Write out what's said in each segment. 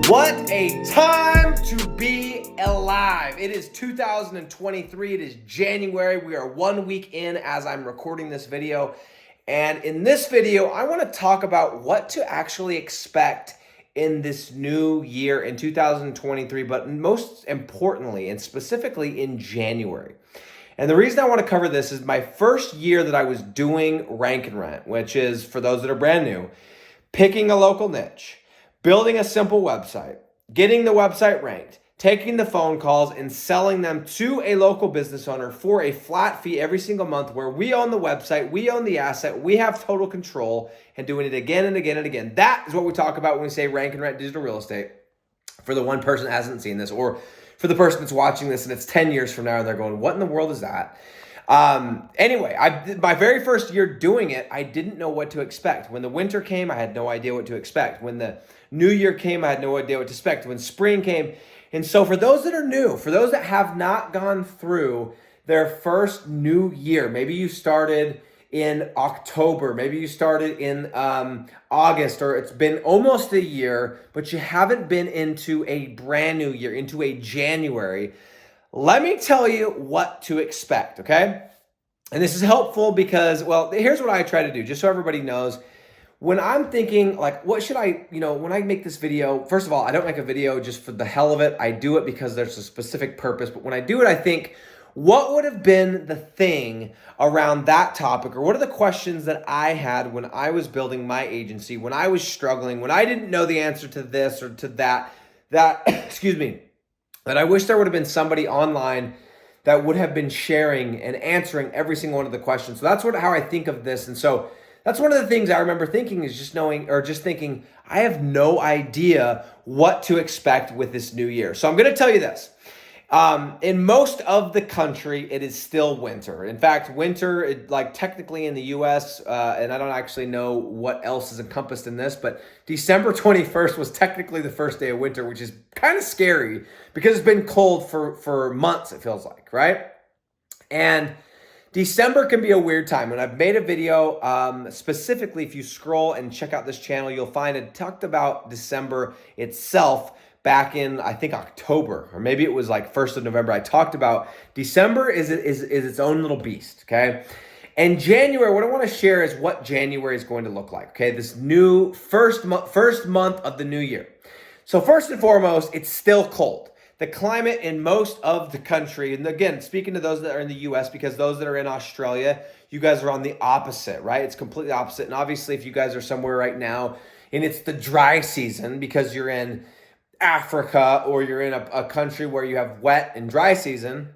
What a time to be alive. It is 2023. It is January. We are 1 week in as I'm recording this video. And in this video, I want to talk about what to actually expect in this new year in 2023, but most importantly and specifically in January. And the reason I want to cover this is my first year that I was doing Rank and Rent, which is, for those that are brand new, picking a local niche, building a simple website, getting the website ranked, taking the phone calls and selling them to a local business owner for a flat fee every single month where we own the website, we own the asset, we have total control, and doing it again and again and again. That is what we talk about when we say Rank and Rent digital real estate. For the one person that hasn't seen this, or for the person that's watching this and it's 10 years from now and they're going, what in the world is that? Anyway, my very first year doing it, I didn't know what to expect. When the winter came, I had no idea what to expect. When the new year came, I had no idea what to expect. When spring came. And so for those that are new, for those that have not gone through their first new year, maybe you started in October, maybe you started in August, or it's been almost a year, but you haven't been into a brand new year, into a January. Let me tell you what to expect, okay? And this is helpful because, well, here's what I try to do, just so everybody knows. When I'm thinking, like, what should I, when I make this video, first of all, I don't make a video just for the hell of it. I do it because there's a specific purpose. But when I do it, I think, what would have been the thing around that topic? Or what are the questions that I had when I was building my agency, when I was struggling, when I didn't know the answer to this or to that, excuse me, that I wish there would have been somebody online that would have been sharing and answering every single one of the questions. So that's how I think of this. And so that's one of the things I remember thinking is just thinking, I have no idea what to expect with this new year. So I'm going to tell you this. In most of the country, it is still winter. In fact, winter, technically in the US, and I don't actually know what else is encompassed in this, but December 21st was technically the first day of winter, which is kind of scary because it's been cold for months, it feels like, right? And December can be a weird time. And I've made a video, specifically, if you scroll and check out this channel, you'll find it talked about December itself back in, I think, October, or maybe it was like 1st of November. I talked about December is its own little beast, okay? And January, what I want to share is what January is going to look like, okay? This new first month of the new year. So first and foremost, it's still cold. The climate in most of the country, and again, speaking to those that are in the US, because those that are in Australia, you guys are on the opposite, right? It's completely opposite. And obviously, if you guys are somewhere right now and it's the dry season because you're in Africa or you're in a country where you have wet and dry season,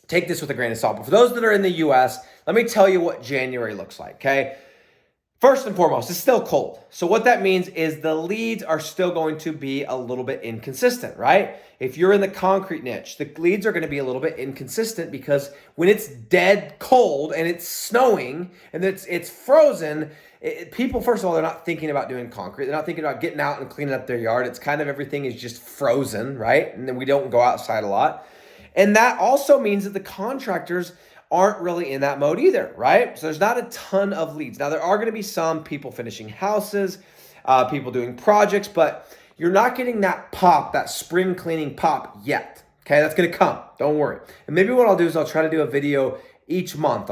take this with a grain of salt. But for those that are in the US, let me tell you what January looks like, okay? First and foremost, it's still cold. So what that means is the leads are still going to be a little bit inconsistent, right? If you're in the concrete niche, the leads are going to be a little bit inconsistent because when it's dead cold and it's snowing and it's frozen, people, first of all, they're not thinking about doing concrete. They're not thinking about getting out and cleaning up their yard. It's kind of everything is just frozen, right? And then we don't go outside a lot. And that also means that the contractors aren't really in that mode either, right? So there's not a ton of leads. Now, there are going to be some people finishing houses, people doing projects, but you're not getting that pop, that spring cleaning pop yet, okay? That's going to come. Don't worry. And maybe what I'll do is I'll try to do a video each month.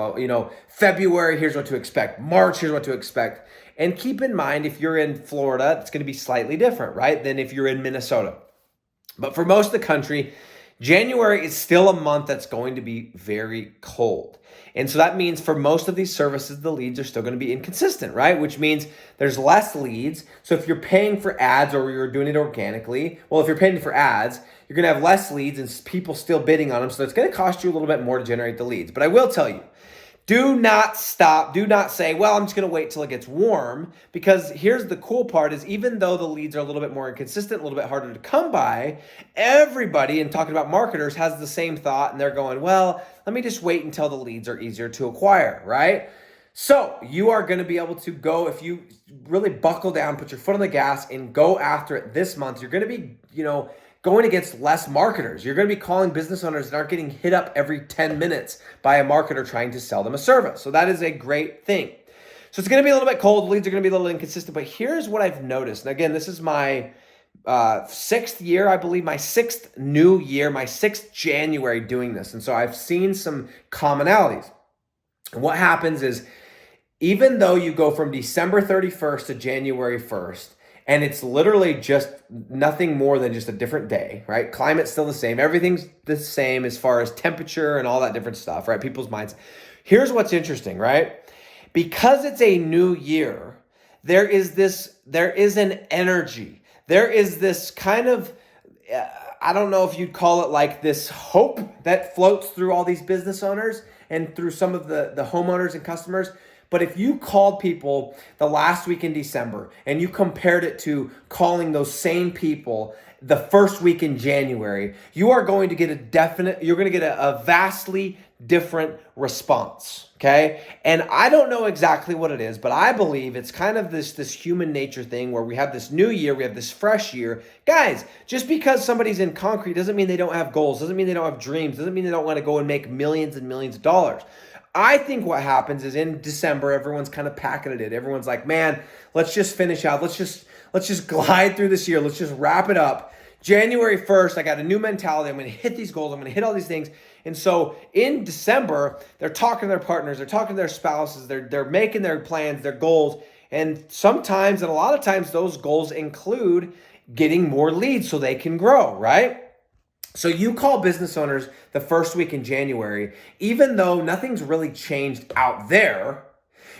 February, here's what to expect. March, here's what to expect. And keep in mind, if you're in Florida, it's going to be slightly different, right, than if you're in Minnesota. But for most of the country, January is still a month that's going to be very cold. And so that means for most of these services, the leads are still going to be inconsistent, right? Which means there's less leads. So if you're paying for ads or you're doing it organically, well, if you're paying for ads, you're going to have less leads and people still bidding on them. So it's going to cost you a little bit more to generate the leads. But I will tell you, do not stop. Do not say, well, I'm just going to wait till it gets warm, because here's the cool part is even though the leads are a little bit more inconsistent, a little bit harder to come by, everybody, and talking about marketers, has the same thought, and they're going, well, let me just wait until the leads are easier to acquire, right? So you are going to be able to go, if you really buckle down, put your foot on the gas and go after it this month, you're going to be, going against less marketers. You're going to be calling business owners that aren't getting hit up every 10 minutes by a marketer trying to sell them a service. So that is a great thing. So it's going to be a little bit cold. The leads are going to be a little inconsistent, but here's what I've noticed. And again, this is my sixth year, I believe, my sixth new year, my sixth January doing this. And so I've seen some commonalities. And what happens is, even though you go from December 31st to January 1st, and it's literally just nothing more than just a different day, right? Climate's still the same. Everything's the same as far as temperature and all that different stuff, right? People's minds. Here's what's interesting, right? Because it's a new year, there is an energy. There is this kind of, I don't know if you'd call it like this hope that floats through all these business owners and through some of the homeowners and customers. But if you called people the last week in December and you compared it to calling those same people the first week in January, you are going to get a vastly different response, okay? And I don't know exactly what it is, but I believe it's kind of this human nature thing where we have this new year, we have this fresh year. Guys, just because somebody's in concrete doesn't mean they don't have goals, doesn't mean they don't have dreams, doesn't mean they don't want to go and make millions and millions of dollars. I think what happens is in December, everyone's kind of packing it in. Everyone's like, man, let's just finish out. Let's just glide through this year. Let's just wrap it up. January 1st, I got a new mentality. I'm going to hit these goals. I'm going to hit all these things. And so in December, they're talking to their partners. They're talking to their spouses. They're making their plans, their goals. And sometimes, and a lot of times, those goals include getting more leads so they can grow, right? So you call business owners the first week in January, even though nothing's really changed out there,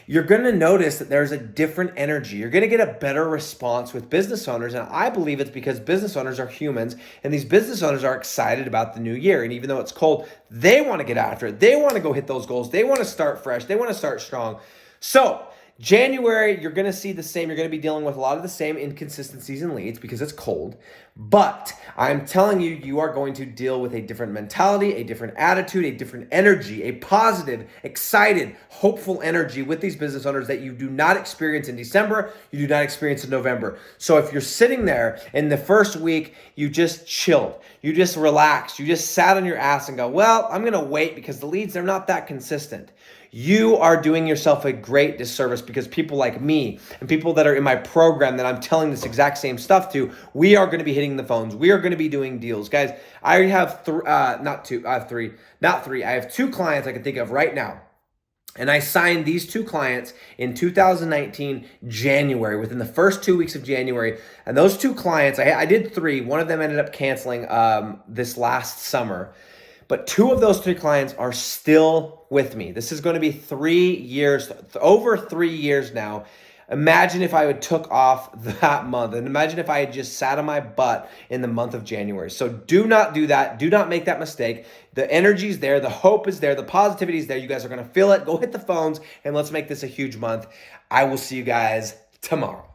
you're going to notice that there's a different energy. You're going to get a better response with business owners. And I believe it's because business owners are humans, and these business owners are excited about the new year. And even though it's cold, they want to get after it. They want to go hit those goals. They want to start fresh. They want to start strong. So January, you're going to see the same. You're going to be dealing with a lot of the same inconsistencies in leads because it's cold. But I'm telling you, you are going to deal with a different mentality, a different attitude, a different energy, a positive, excited, hopeful energy with these business owners that you do not experience in December, you do not experience in November. So if you're sitting there in the first week, you just chilled, you just relaxed, you just sat on your ass and go, well, I'm going to wait because the leads, they're not that consistent. You are doing yourself a great disservice because people like me and people that are in my program that I'm telling this exact same stuff to, we are going to be hitting the phones. We are going to be doing deals. Guys, I have I have two clients I can think of right now. And I signed these two clients in 2019, January, within the first 2 weeks of January. And those two clients, I did three. One of them ended up canceling this last summer. But two of those three clients are still with me. This is going to be 3 years, over 3 years now. Imagine if I would took off that month, and imagine if I had just sat on my butt in the month of January. So do not do that. Do not make that mistake. The energy's there. The hope is there. The positivity is there. You guys are going to feel it. Go hit the phones, and let's make this a huge month. I will see you guys tomorrow.